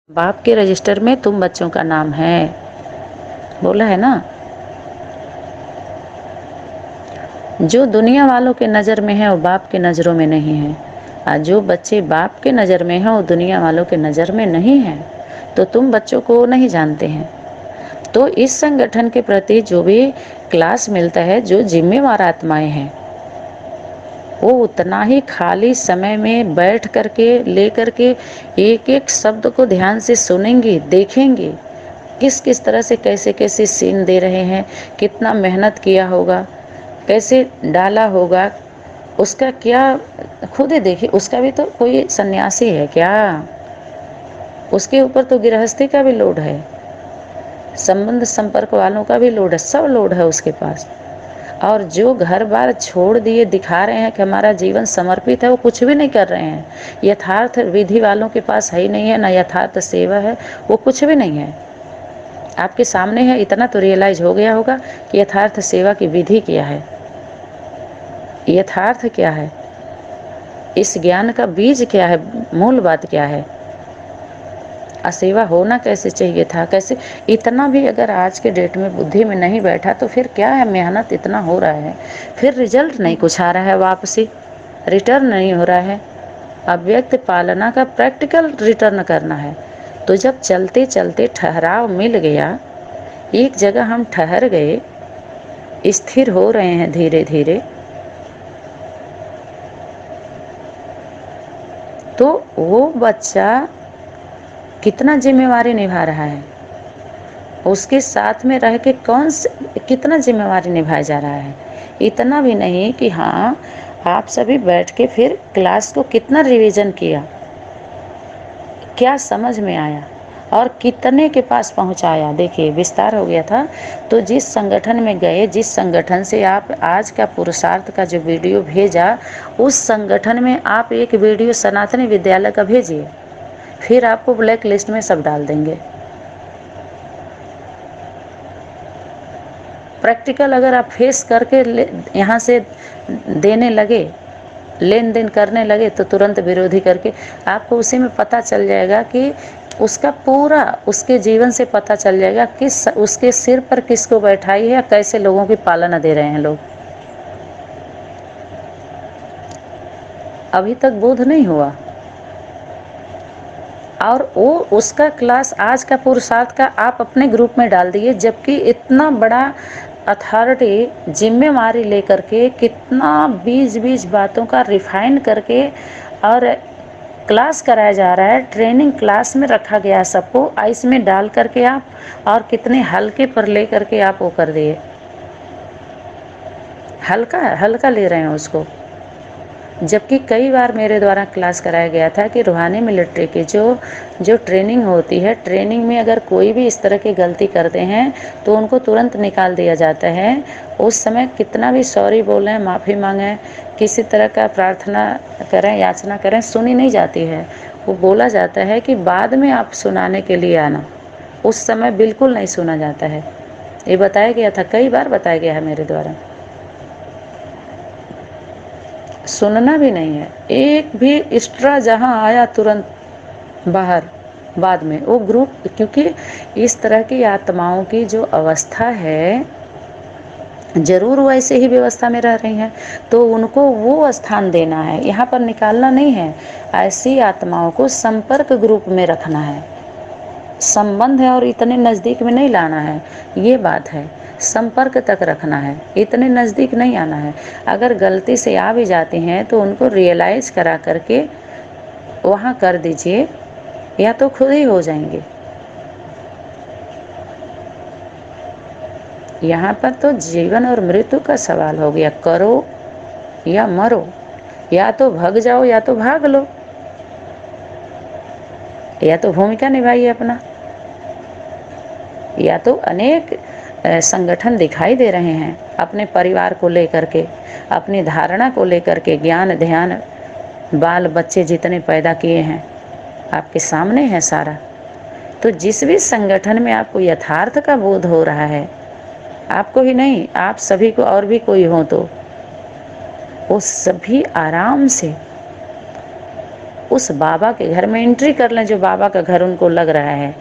बाप के रजिस्टर में तुम बच्चों का नाम है, बोला है ना। जो दुनिया वालों के नज़र में है वो बाप के नज़रों में नहीं है, और जो बच्चे बाप के नज़र में हैं वो दुनिया वालों के नज़र में नहीं है। तो तुम बच्चों को नहीं जानते हैं। तो इस संगठन के प्रति जो भी क्लास मिलता है, जो जिम्मेवार आत्माएं हैं, वो उतना ही खाली समय में बैठ करके लेकर के एक एक शब्द को ध्यान से सुनेंगी, देखेंगी किस किस तरह से कैसे कैसे सीन दे रहे हैं, कितना मेहनत किया होगा, कैसे डाला होगा, उसका क्या खुद ही देखिए। उसका भी तो कोई सन्यासी है क्या, उसके ऊपर तो गृहस्थी का भी लोड है, संबंध संपर्क वालों का भी लोड है, सब लोड है उसके पास। और जो घर बार छोड़ दिए दिखा रहे हैं कि हमारा जीवन समर्पित है, वो कुछ भी नहीं कर रहे हैं। यथार्थ विधि वालों के पास है ही नहीं है, ना यथार्थ सेवा है, वो कुछ भी नहीं है। आपके सामने है, इतना तो रियलाइज हो गया होगा कि यथार्थ सेवा की विधि क्या है, यथार्थ क्या है, इस ज्ञान का बीज क्या है, मूल बात क्या है, असेवा होना कैसे चाहिए था, कैसे। इतना भी अगर आज के डेट में बुद्धि में नहीं बैठा तो फिर क्या है, मेहनत इतना हो रहा है, फिर रिजल्ट नहीं कुछ आ रहा है, वापसी रिटर्न नहीं हो रहा है। अव्यक्त पालना का प्रैक्टिकल रिटर्न करना है। तो जब चलते चलते ठहराव मिल गया, एक जगह हम ठहर गए, स्थिर हो रहे हैं धीरे धीरे, तो वो बच्चा कितना जिम्मेवारी निभा रहा है, उसके साथ में रह के कौन से कितना जिम्मेवारी निभाया जा रहा है। इतना भी नहीं कि हाँ आप सभी बैठ के फिर क्लास को कितना रिवीजन किया, क्या समझ में आया और कितने के पास पहुंचाया। देखिए विस्तार हो गया था। तो जिस संगठन में गए, जिस संगठन से आप आज का पुरुषार्थ का जो वीडियो भेजा, उस संगठन में आप एक वीडियो सनातनी विद्यालय का भेजिए, फिर आपको ब्लैक लिस्ट में सब डाल देंगे। प्रैक्टिकल अगर आप फेस करके यहाँ से देने लगे, लेन देन करने लगे, तो तुरंत विरोधी करके आपको उसी में पता चल जाएगा कि उसका पूरा, उसके जीवन से पता चल जाएगा किस उसके सिर पर किसको बैठाई है, कैसे लोगों की पालना दे रहे हैं लोग। अभी तक बोध नहीं हुआ। और वो उसका क्लास आज का पुरुषार्थ का आप अपने ग्रुप में डाल दिए, जबकि इतना बड़ा अथॉरिटी जिम्मेवारी लेकर के कितना 20-20 बातों का रिफाइन करके और क्लास कराया जा रहा है, ट्रेनिंग क्लास में रखा गया है सबको, इसमें डाल करके आप और कितने हल्के पर ले करके आप वो कर दिए, हल्का हल्का ले रहे हैं उसको। जबकि कई बार मेरे द्वारा क्लास कराया गया था कि रूहानी मिलिट्री की जो ट्रेनिंग होती है, ट्रेनिंग में अगर कोई भी इस तरह की गलती करते हैं तो उनको तुरंत निकाल दिया जाता है। उस समय कितना भी सॉरी बोलें, माफ़ी मांगें, किसी तरह का प्रार्थना करें, याचना करें, सुनी नहीं जाती है। वो बोला जाता है कि बाद में आप सुनाने के लिए आना, उस समय बिल्कुल नहीं सुना जाता है। ये बताया गया था, कई बार बताया गया है मेरे द्वारा। सुनना भी नहीं है, एक भी एक्स्ट्रा जहाँ आया तुरंत बाहर बाद में वो ग्रुप। क्योंकि इस तरह की आत्माओं की जो अवस्था है, जरूर वैसे ही व्यवस्था में रह रही हैं, तो उनको वो स्थान देना है, यहाँ पर निकालना नहीं है। ऐसी आत्माओं को संपर्क ग्रुप में रखना है, संबंध है और इतने नज़दीक में नहीं लाना है, ये बात है। संपर्क तक रखना है, इतने नज़दीक नहीं आना है। अगर गलती से आ भी जाती हैं तो उनको रियलाइज़ करा करके वहाँ कर दीजिए, या तो खुद ही हो जाएंगे। यहाँ पर तो जीवन और मृत्यु का सवाल हो गया, करो या मरो, या तो भाग जाओ या तो भाग लो, या तो भूमिका निभाइए अपना। या तो अनेक संगठन दिखाई दे रहे हैं अपने परिवार को लेकर के, अपनी धारणा को लेकर के, ज्ञान ध्यान बाल बच्चे जितने पैदा किए हैं आपके सामने है सारा। तो जिस भी संगठन में आपको यथार्थ का बोध हो रहा है, आपको ही नहीं, आप सभी को और भी कोई हो, तो वो सभी आराम से उस बाबा के घर में एंट्री कर लें जो बाबा का घर उनको लग रहा है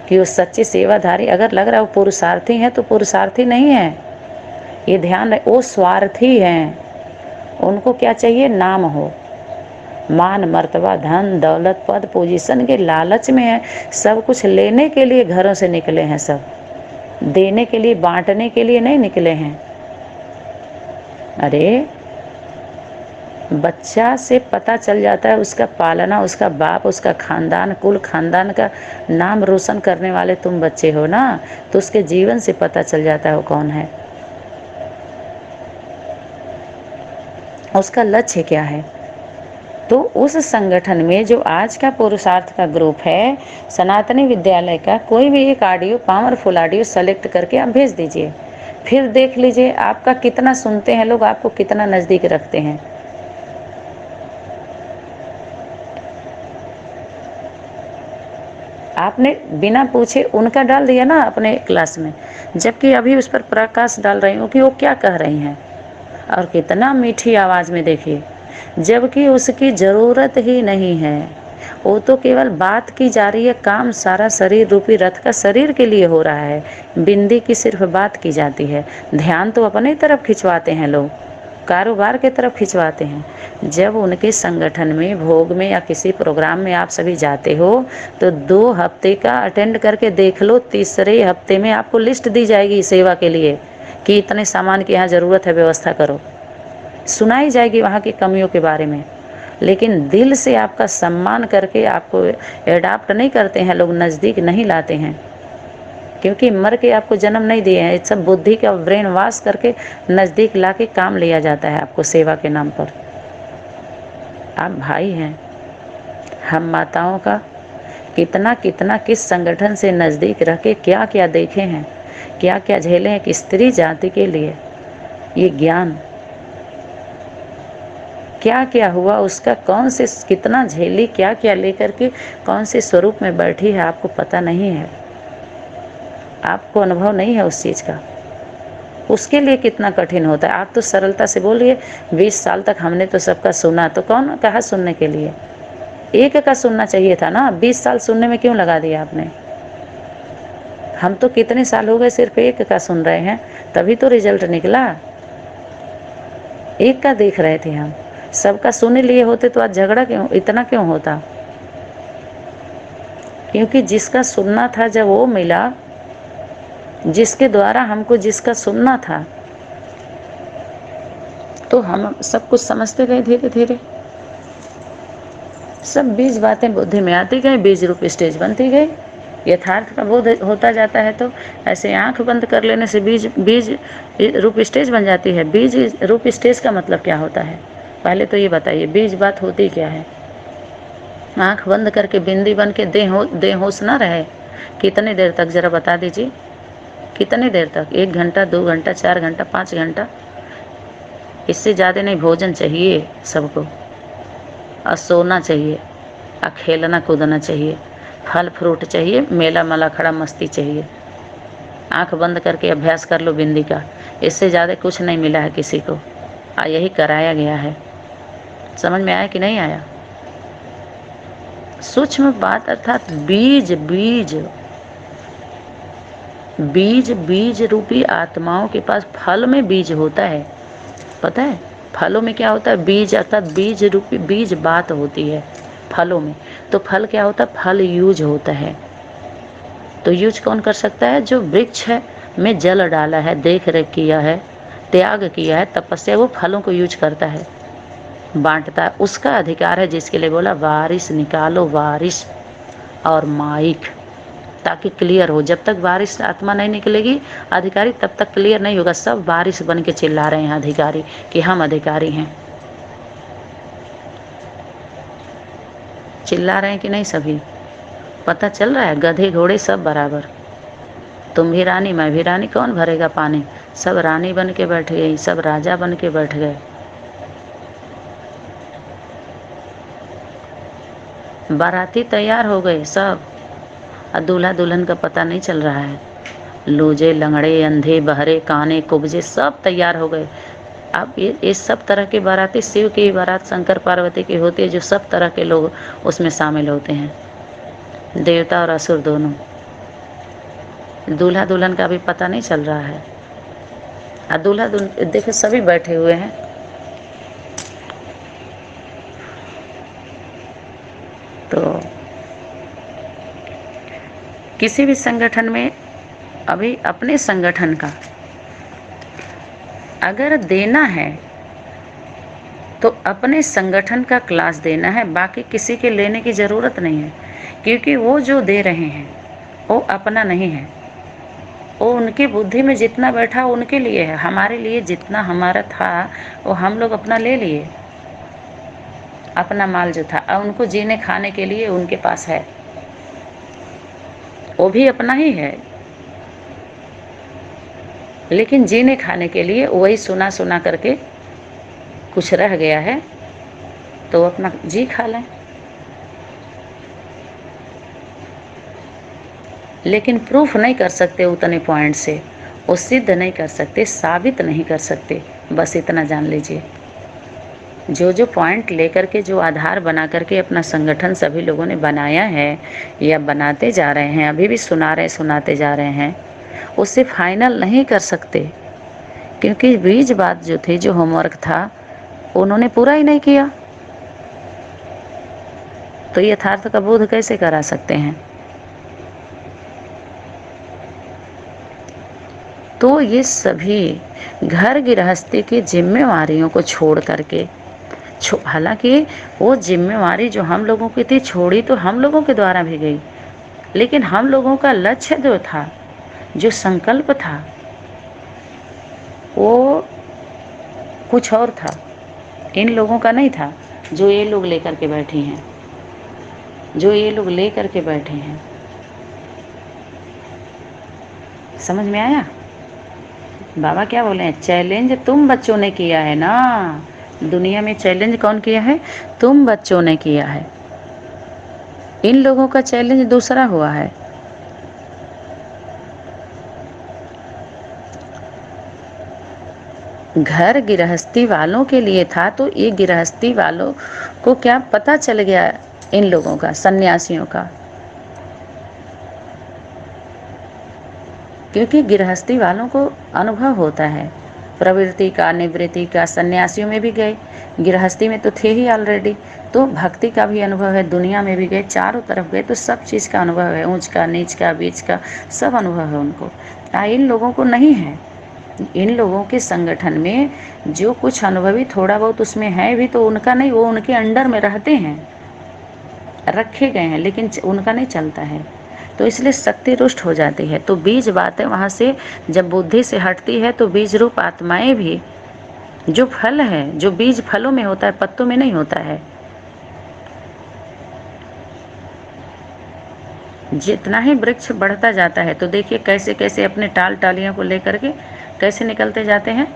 कि वो सच्चे सेवाधारी। अगर लग रहा है वो पुरुषार्थी हैं तो पुरुषार्थी नहीं है, ये ध्यान रहे, वो स्वार्थी हैं। उनको क्या चाहिए? नाम हो, मान मर्तबा धन दौलत पद पोजीशन के लालच में है, सब कुछ लेने के लिए घरों से निकले हैं, सब देने के लिए बांटने के लिए नहीं निकले हैं। अरे बच्चा से पता चल जाता है उसका पालना, उसका बाप, उसका खानदान, कुल खानदान का नाम रोशन करने वाले तुम बच्चे हो ना, तो उसके जीवन से पता चल जाता है वो कौन है, उसका लक्ष्य क्या है। तो उस संगठन में जो आज का पुरुषार्थ का ग्रुप है सनातनी विद्यालय का, कोई भी एक ऑडियो, पावरफुल ऑडियो सेलेक्ट करके आप भेज दीजिए, फिर देख लीजिए आपका कितना सुनते हैं लोग, आपको कितना नज़दीक रखते हैं। आपने बिना पूछे उनका डाल दिया ना अपने क्लास में, जबकि अभी उस पर प्रकाश डाल रही हूँ कि वो क्या कह रही हैं, और कितना मीठी आवाज़ में देखिए, जबकि उसकी ज़रूरत ही नहीं है। वो तो केवल बात की जा रही है, काम सारा शरीर रूपी रथ का शरीर के लिए हो रहा है, बिंदी की सिर्फ बात की जाती है। ध्यान तो अपनी तरफ खिंचवाते हैं लोग, कारोबार के तरफ खिंचवाते हैं। जब उनके संगठन में भोग में या किसी प्रोग्राम में आप सभी जाते हो तो 2 हफ्ते का अटेंड करके देख लो, तीसरे हफ्ते में आपको लिस्ट दी जाएगी सेवा के लिए कि इतने सामान की यहाँ ज़रूरत है, व्यवस्था करो, सुनाई जाएगी वहाँ की कमियों के बारे में। लेकिन दिल से आपका सम्मान करके आपको एडाप्ट नहीं करते हैं लोग, नज़दीक नहीं लाते हैं, क्योंकि मर के आपको जन्म नहीं दिए हैं। सब बुद्धि का ब्रेन वॉश करके नज़दीक ला के काम लिया जाता है आपको सेवा के नाम पर। आप भाई हैं, हम माताओं का कितना कितना किस संगठन से नज़दीक रह के क्या क्या देखे हैं, क्या क्या झेले हैं कि स्त्री जाति के लिए ये ज्ञान क्या क्या हुआ, उसका कौन से कितना झेली, क्या क्या लेकर के कौन से स्वरूप में बैठी है, आपको पता नहीं है, आपको अनुभव नहीं है उस चीज़ का। उसके लिए कितना कठिन होता है। आप तो सरलता से बोलिए 20 साल तक हमने तो सबका सुना, तो कौन कहा सुनने के लिए, एक का सुनना चाहिए था ना, 20 साल सुनने में क्यों लगा दिया आपने। हम तो कितने साल हो गए सिर्फ एक का सुन रहे हैं, तभी तो रिजल्ट निकला। एक का देख रहे थे हम, सबका सुन लिए होते तो आज झगड़ा क्यों, इतना क्यों होता। क्योंकि जिसका सुनना था जब वो मिला, जिसके द्वारा हमको जिसका सुनना था, तो हम सब कुछ समझते गए धीरे धीरे। सब बीज बातें बुद्धि में आती गई, बीज रूप स्टेज बनती गई, यथार्थ का बोध होता जाता है। तो ऐसे आंख बंद कर लेने से बीज रूप स्टेज बन जाती है। बीज रूप स्टेज का मतलब क्या होता है, पहले तो ये बताइए, बीज बात होती क्या है। आंख बंद करके बिंदी बन के देह होश ना रहे, कितने देर तक जरा बता दीजिए, कितने देर तक, 1 घंटा 2 घंटा 4 घंटा 5 घंटा, इससे ज़्यादा नहीं। भोजन चाहिए सबको, और सोना चाहिए, और खेलना कूदना चाहिए, फल फ्रूट चाहिए, मेला मला खड़ा मस्ती चाहिए। आंख बंद करके अभ्यास कर लो बिंदी का, इससे ज़्यादा कुछ नहीं मिला है किसी को, और यही कराया गया है। समझ में आया कि नहीं आया। सूक्ष्म बात अर्थात बीज बीज बीज बीज रूपी आत्माओं के पास फल में बीज होता है, पता है। फलों में क्या होता है, बीज अर्थात बीज रूपी बीज बात होती है फलों में। तो फल क्या होता है, फल यूज होता है। तो यूज कौन कर सकता है, जो वृक्ष है में जल डाला है, देख रेख किया है, त्याग किया है, तपस्या, वो फलों को यूज करता है, बांटता है। उसका अधिकार है, जिसके लिए बोला वारिस निकालो, वारिस और माइक, ताकि क्लियर हो। जब तक वारिस आत्मा नहीं निकलेगी अधिकारी, तब तक क्लियर नहीं होगा। सब वारिस बन के चिल्ला रहे हैं अधिकारी कि हम अधिकारी हैं। चिल्ला रहे हैं कि नहीं सभी, पता चल रहा है। गधे घोड़े सब बराबर, तुम भी रानी मैं भी रानी, कौन भरेगा पानी। सब रानी बन के बैठ गई, सब राजा बन के बैठ गए। बाराती तैयार हो गए सब, और दूल्हा दुल्हन का पता नहीं चल रहा है। लूजे लंगड़े अंधे बहरे काने कुब्जे सब तैयार हो गए। अब ये सब तरह की बाराती, शिव की बारात, शंकर पार्वती की होती है, जो सब तरह के लोग उसमें शामिल होते हैं, देवता और असुर दोनों। दूल्हा दुल्हन का भी पता नहीं चल रहा है। और दूल्हा दुल्हन देखो सभी बैठे हुए हैं। तो किसी भी संगठन में, अभी अपने संगठन का अगर देना है तो अपने संगठन का क्लास देना है, बाकी किसी के लेने की ज़रूरत नहीं है, क्योंकि वो जो दे रहे हैं वो अपना नहीं है। वो उनकी बुद्धि में जितना बैठा उनके लिए है, हमारे लिए जितना हमारा था वो हम लोग अपना ले लिए, अपना माल जो था। और उनको जीने खाने के लिए उनके पास है, वो भी अपना ही है, लेकिन जीने खाने के लिए वही सुना सुना करके कुछ रह गया है तो अपना जी खा लें। लेकिन प्रूफ नहीं कर सकते उतने पॉइंट से, वो सिद्ध नहीं कर सकते, साबित नहीं कर सकते। बस इतना जान लीजिए, जो जो पॉइंट लेकर के, जो आधार बना करके अपना संगठन सभी लोगों ने बनाया है या बनाते जा रहे हैं, अभी भी सुनाते जा रहे हैं, उसे फाइनल नहीं कर सकते, क्योंकि बीज बात जो थी, जो होमवर्क था, उन्होंने पूरा ही नहीं किया। तो यथार्थ का बोध कैसे करा सकते हैं? तो ये सभी घर गृहस्थी की जिम्मेवारियों को छोड़ करके, हालांकि वो जिम्मेवारी जो हम लोगों की थी, छोड़ी तो हम लोगों के द्वारा भी गई, लेकिन हम लोगों का लक्ष्य जो था, जो संकल्प था, वो कुछ और था, इन लोगों का नहीं था जो ये लोग लेकर के बैठी हैं, जो ये लोग लेकर के बैठे हैं। समझ में आया? बाबा क्या बोले हैं? चैलेंज तुम बच्चों ने किया है ना, दुनिया में चैलेंज कौन किया है? तुम बच्चों ने किया है। इन लोगों का चैलेंज दूसरा हुआ है। घर गृहस्थी वालों के लिए था, तो ये गृहस्थी वालों को क्या पता चल गया, इन लोगों का, सन्यासियों का, क्योंकि गृहस्थी वालों को अनुभव होता है प्रवृत्ति का, निवृत्ति का। सन्यासियों में भी गए, गृहस्थी में तो थे ही ऑलरेडी, तो भक्ति का भी अनुभव है, दुनिया में भी गए, चारों तरफ गए, तो सब चीज़ का अनुभव है, ऊंच का, नीच का, बीच का, सब अनुभव है उनको। इन लोगों को नहीं है। इन लोगों के संगठन में जो कुछ अनुभवी थोड़ा बहुत उसमें है भी, तो उनका नहीं, वो उनके अंडर में रहते हैं, रखे गए हैं, लेकिन उनका नहीं चलता है, तो इसलिए शक्ति रुष्ट हो जाती है। तो बीज बातें वहाँ से जब बुद्धि से हटती है, तो बीज रूप आत्माएं भी, जो फल है, जो बीज फलों में होता है, पत्तों में नहीं होता है। जितना ही वृक्ष बढ़ता जाता है, तो देखिए कैसे कैसे अपने टाल टालियों को लेकर के कैसे निकलते जाते हैं,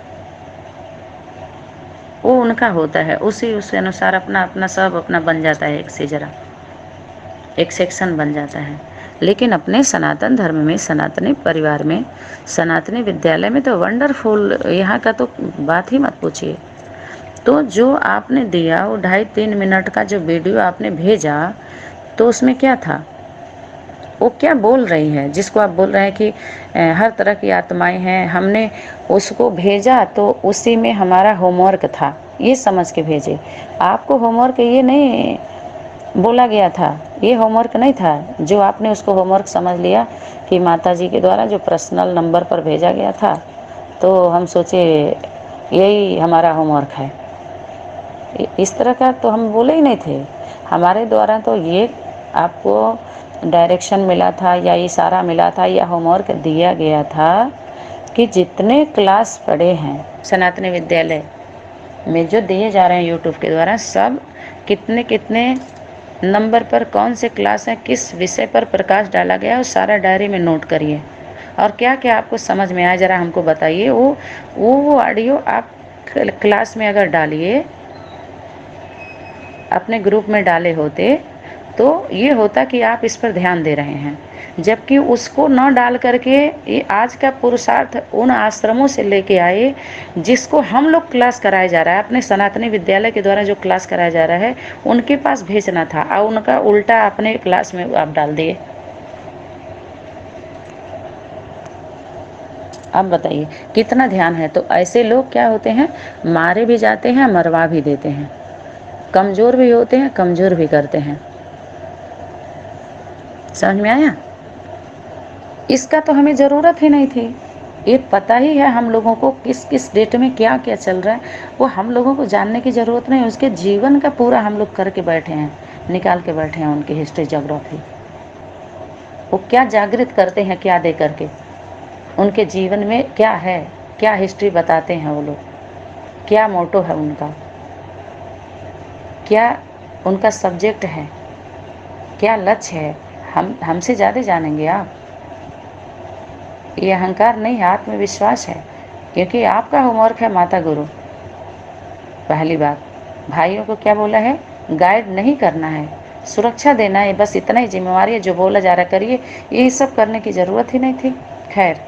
वो उनका होता है, उसी अनुसार अपना अपना सब अपना बन जाता है, एक से जरा एक सेक्शन बन जाता है। लेकिन अपने सनातन धर्म में, सनातनी परिवार में, सनातनी विद्यालय में तो वंडरफुल, यहाँ का तो बात ही मत पूछिए। तो जो आपने दिया, वो 2.5-3 मिनट का जो वीडियो आपने भेजा, तो उसमें क्या था, वो क्या बोल रही है, जिसको आप बोल रहे हैं कि हर तरह की आत्माएं हैं, हमने उसको भेजा तो उसी में हमारा होमवर्क था, ये समझ के भेजे। आपको होमवर्क ये नहीं बोला गया था, ये होमवर्क नहीं था, जो आपने उसको होमवर्क समझ लिया कि माताजी के द्वारा जो पर्सनल नंबर पर भेजा गया था, तो हम सोचे यही हमारा होमवर्क है। इस तरह का तो हम बोले ही नहीं थे। हमारे द्वारा तो ये आपको डायरेक्शन मिला था, या इशारा मिला था, या होमवर्क दिया गया था कि जितने क्लास पढ़े हैं सनातनी विद्यालय में, जो दिए जा रहे हैं यूट्यूब के द्वारा, सब कितने कितने नंबर पर कौन से क्लास हैं, किस विषय पर प्रकाश डाला गया, वो सारा डायरी में नोट करिए। और क्या क्या आपको समझ में आया ज़रा हमको बताइए। वो ऑडियो आप क्लास में अगर डालिए, अपने ग्रुप में डाले होते, तो ये होता कि आप इस पर ध्यान दे रहे हैं। जबकि उसको न डाल करके ये आज का पुरुषार्थ उन आश्रमों से लेके आए जिसको हम लोग क्लास कराया जा रहा है, अपने सनातनी विद्यालय के द्वारा जो क्लास कराया जा रहा है उनके पास भेजना था और उनका उल्टा अपने क्लास में आप डाल दिए। अब बताइए कितना ध्यान है। तो ऐसे लोग क्या होते हैं, मारे भी जाते हैं, मरवा भी देते हैं, कमज़ोर भी होते हैं, कमज़ोर भी करते हैं। समझ में आया? इसका तो हमें ज़रूरत ही नहीं थी। ये पता ही है हम लोगों को किस किस डेट में क्या क्या चल रहा है, वो हम लोगों को जानने की ज़रूरत नहीं। उसके जीवन का पूरा हम लोग करके बैठे हैं, निकाल के बैठे हैं उनकी हिस्ट्री ज्योग्राफी। वो क्या जागृत करते हैं, क्या दे करके, उनके जीवन में क्या है, क्या हिस्ट्री बताते हैं वो लोग, क्या मोटो है उनका, क्या उनका सब्जेक्ट है, क्या लक्ष्य है, हमसे ज़्यादा जानेंगे आप। ये अहंकार नहीं है, आत्मविश्वास है, क्योंकि आपका होमवर्क है माता गुरु। पहली बात, भाइयों को क्या बोला है, गाइड नहीं करना है, सुरक्षा देना है, बस इतना ही जिम्मेवारी है। जो बोला जा रहा करिए, यही सब करने की ज़रूरत ही नहीं थी। खैर,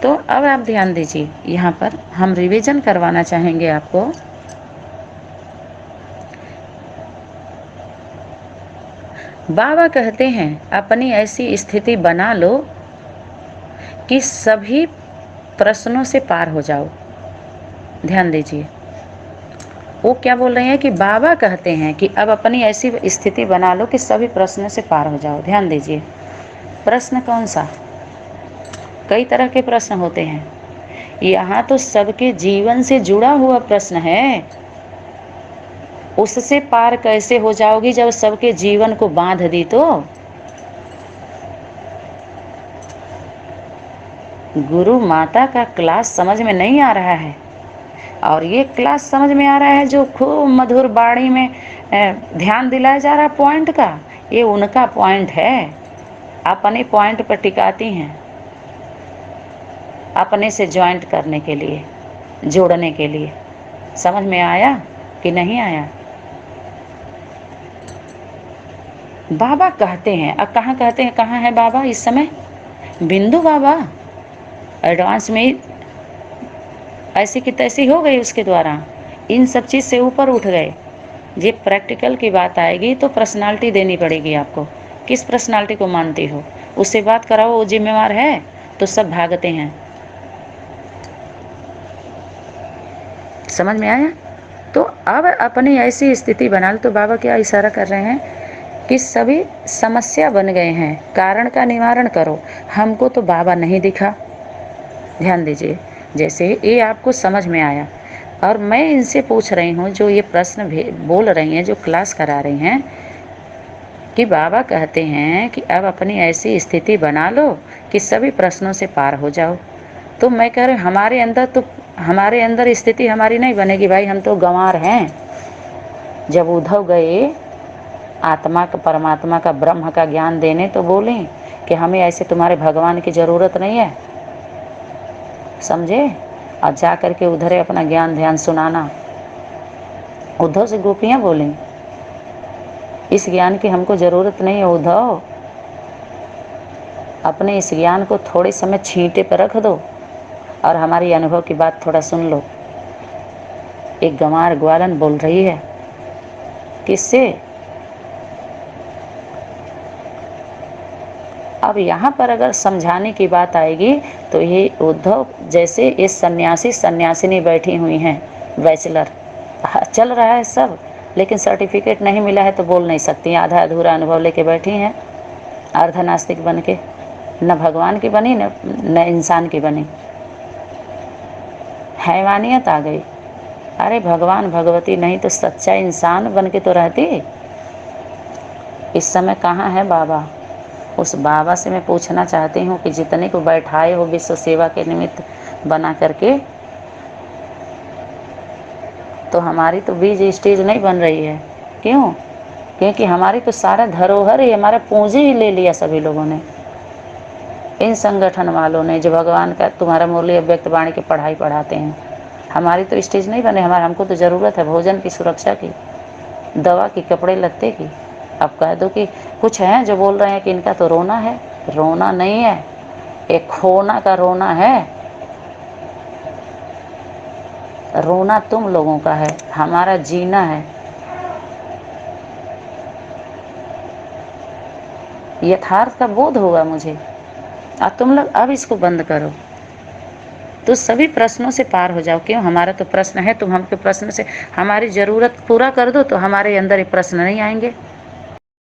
तो अब आप ध्यान दीजिए, यहाँ पर हम रिवीजन करवाना चाहेंगे आपको। बाबा कहते हैं अपनी ऐसी स्थिति बना लो कि सभी प्रश्नों से पार हो जाओ। ध्यान दीजिए, वो क्या बोल रहे हैं कि बाबा कहते हैं कि अब अपनी ऐसी स्थिति बना लो कि सभी प्रश्नों से पार हो जाओ। ध्यान दीजिए, प्रश्न कौन सा? कई तरह के प्रश्न होते हैं, यहाँ तो सबके जीवन से जुड़ा हुआ प्रश्न है। उससे पार कैसे हो जाओगी जब सबके जीवन को बांध दी तो? गुरु माता का क्लास समझ में नहीं आ रहा है, और ये क्लास समझ में आ रहा है जो खूब मधुर बाणी में ध्यान दिलाया जा रहा है पॉइंट का। ये उनका पॉइंट है, अपने पॉइंट पर टिकाती हैं, अपने से ज्वाइंट करने के लिए, जोड़ने के लिए। समझ में आया कि नहीं आया? बाबा कहते हैं, अब कहाँ कहते हैं, कहाँ है बाबा इस समय? बिंदु बाबा एडवांस में ऐसी की तैसी हो गई उसके द्वारा, इन सब चीज़ से ऊपर उठ गए। ये प्रैक्टिकल की बात आएगी तो पर्सनालिटी देनी पड़ेगी आपको। किस पर्सनालिटी को मानती हो, उससे बात कराओ, वो जिम्मेवार है, तो सब भागते हैं। समझ में आया? तो अब अपनी ऐसी स्थिति बना लो, तो बाबा क्या इशारा कर रहे हैं कि सभी समस्या बन गए हैं, कारण का निवारण करो। हमको तो बाबा नहीं दिखा। ध्यान दीजिए, जैसे ये आपको समझ में आया और मैं इनसे पूछ रही हूँ, जो ये प्रश्न बोल रही हैं, जो क्लास करा रही हैं, कि बाबा कहते हैं कि अब अपनी ऐसी स्थिति बना लो कि सभी प्रश्नों से पार हो जाओ। तो मैं कह रही हूँ हमारे अंदर स्थिति हमारी नहीं बनेगी भाई, हम तो गंवार हैं। जब उद्धव गए आत्मा का, परमात्मा का, ब्रह्म का ज्ञान देने, तो बोले कि हमें ऐसे तुम्हारे भगवान की ज़रूरत नहीं है, समझे? और जा करके उधर अपना ज्ञान ध्यान सुनाना। उद्धव से गोपियाँ बोलें, इस ज्ञान की हमको ज़रूरत नहीं है उद्धव, अपने इस ज्ञान को थोड़े समय छींटे पर रख दो और हमारी अनुभव की बात थोड़ा सुन लो। एक गंवार ग्वालन बोल रही है, किससे? अब यहाँ पर अगर समझाने की बात आएगी तो ये उद्धव जैसे इस सन्यासिनी बैठी हुई हैं, बैचलर चल रहा है सब, लेकिन सर्टिफिकेट नहीं मिला है तो बोल नहीं सकती, आधा अधूरा अनुभव लेके बैठी हैं, अर्धनास्तिक बन के, न भगवान की बनी न इंसान की बनी, हैवानियत आ गई। अरे भगवान भगवती नहीं तो सच्चा इंसान बन के तो रहती। इस समय कहाँ है बाबा? उस बाबा से मैं पूछना चाहती हूँ कि जितने को बैठाए हो विश्व सेवा के निमित्त बना करके, तो हमारी तो बीज स्टेज नहीं बन रही है। क्यों? क्योंकि हमारी तो सारा धरोहर ही, हमारा पूंजी ही ले लिया सभी लोगों ने, इन संगठन वालों ने जो भगवान का तुम्हारा मुरली अव्यक्त वाणी की पढ़ाई पढ़ाते हैं। हमारी तो स्टेज नहीं बने। हमको तो ज़रूरत है भोजन की, सुरक्षा की, दवा की, कपड़े लत्ते की, अब कह दो कि कुछ हैं जो बोल रहे हैं कि इनका तो रोना है, रोना नहीं है, एक खोना का रोना है। रोना तुम लोगों का है, हमारा जीना है। यथार्थ का बोध होगा मुझे। और तुम लोग अब इसको बंद करो, तो सभी प्रश्नों से पार हो जाओ। क्यों? हमारा तो प्रश्न है, तुम हमके प्रश्न से हमारी ज़रूरत पूरा कर दो तो हमारे अंदर ये प्रश्न नहीं आएंगे।